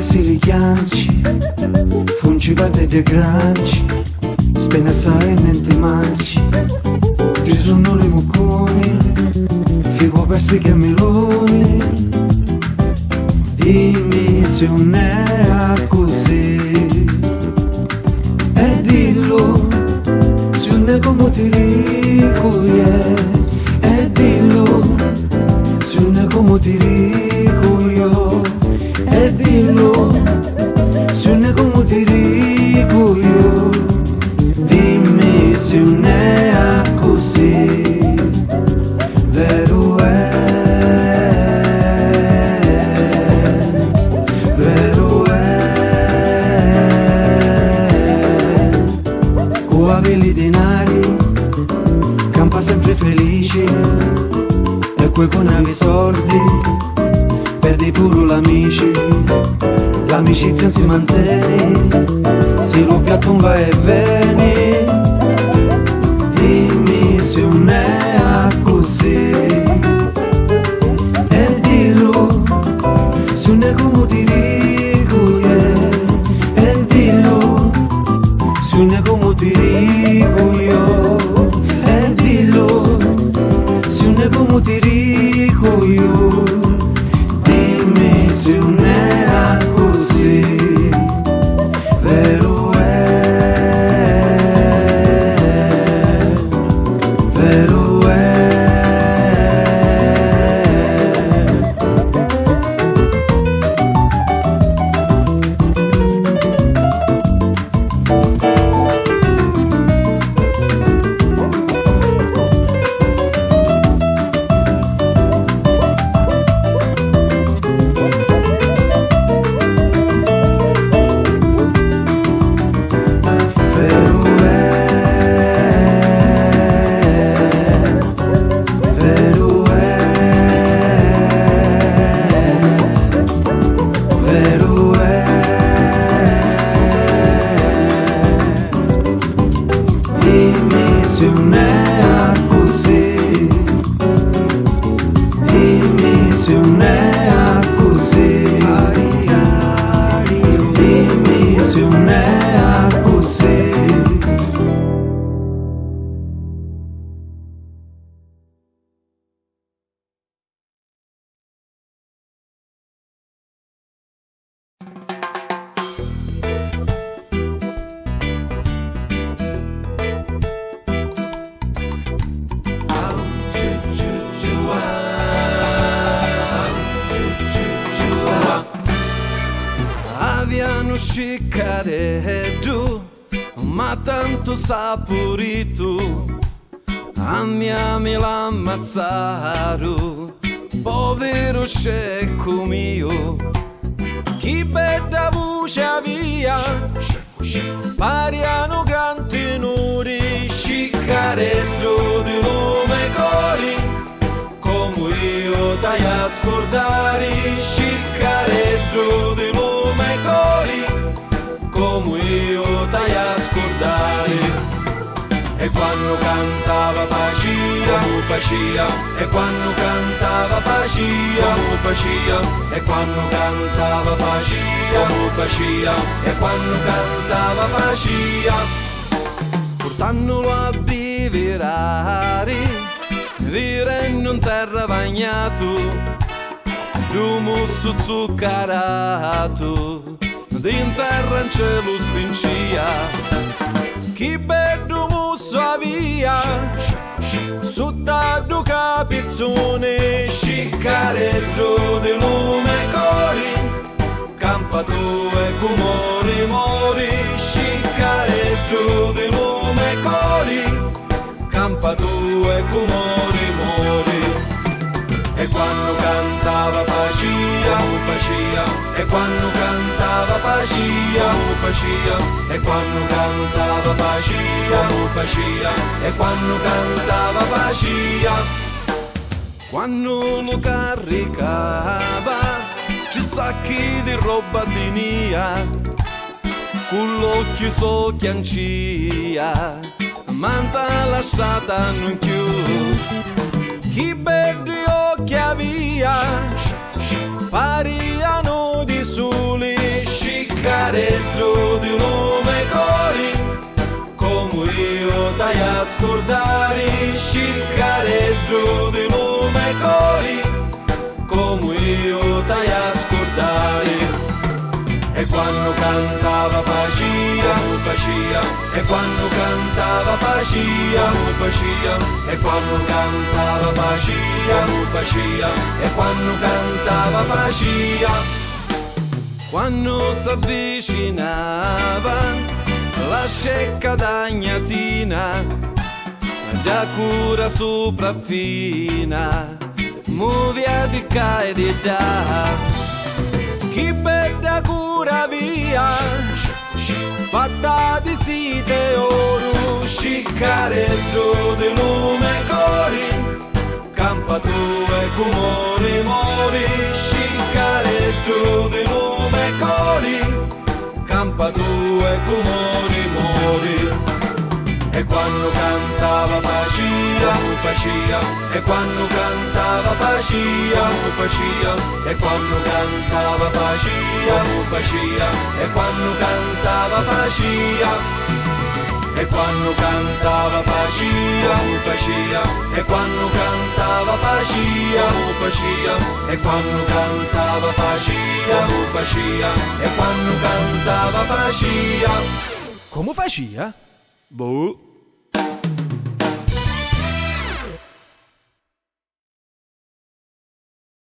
si richianci, funci verde de granci, spena sai niente manci, ci sono le mucconi, figo persi che meloni, dimmi se non è così, e dillo, se non è come ti dico, e dillo, se non è come ti dico io, e dillo, se non è come ti dico io, dimmi se non è così, vero è, vero è, con avili denari, campa sempre felice, e quei con i soldi, perdi pure l'amici, l'amicizia non si mantiene, se lo gatto va e viene, dimmi se non è così, e dillo, se non è come ti dico, e dillo, se non è come ti dico io, e dillo, se non è come ti dico io, dimmi se non è così, vero è, vero è. Dimmi se non è così, dimmi se non è così, dimmi se non è così. Abbiano sciccare ma tanto saporito, a mi l'ammazzato, povero scecco mio, chi bella voce via, pariano cantinuri, sciccaretto di lume cori, come io dai a scordare, sciccaretto di lume cori, come io dai a scordare. E quando cantava pacia, mu facia, e quando cantava pacia, mu facia, e quando cantava pacia, mu facia, e quando cantava pacia, portandolo a viverare, virendo in terra bagnato, d'umo su zuccherato, in terra in cielo spincia. Chi bello musso via, sottado capizzone, sciccaretto di lume cori, campa tu e cumori mori, sciccaretto di lume cori, campa tu e cumori mori. E quando cantava pacia, mu facia, e quando cantava pacia, mu facia, e quando cantava pacia, mu facia, e quando cantava pacia. Quando lo caricava, ci sacchi di roba tenia, con l'occhio so chiancia, manta lasciata non chiusa. Chi belli occhi avvia, pariano di soli, Sciccaretto di un nome cori, come io dai a scordare. Sciccaretto di un nome cori, come io dai a scordare. E quando cantava facia, facia, e quando cantava facia, facia, e quando cantava facia, facia, e quando cantava facia. Quando s'avvicinava la scecca d'agnatina, da cura sopraffina, muovia di ca e di da. Chi bella cura via, fatta di site oro. Sciccaretto di nome cori, campa tu e cumori mori. Sciccaretto di nome cori, campa tu e cumori mori. E quando cantava facia, facia, e quando cantava facia, facia, e quando cantava facia, facia, e quando cantava facia, e quando cantava facia, facia, e quando cantava facia, facia, e quando cantava facia, facia, e quando cantava facia. Come facia? Boh.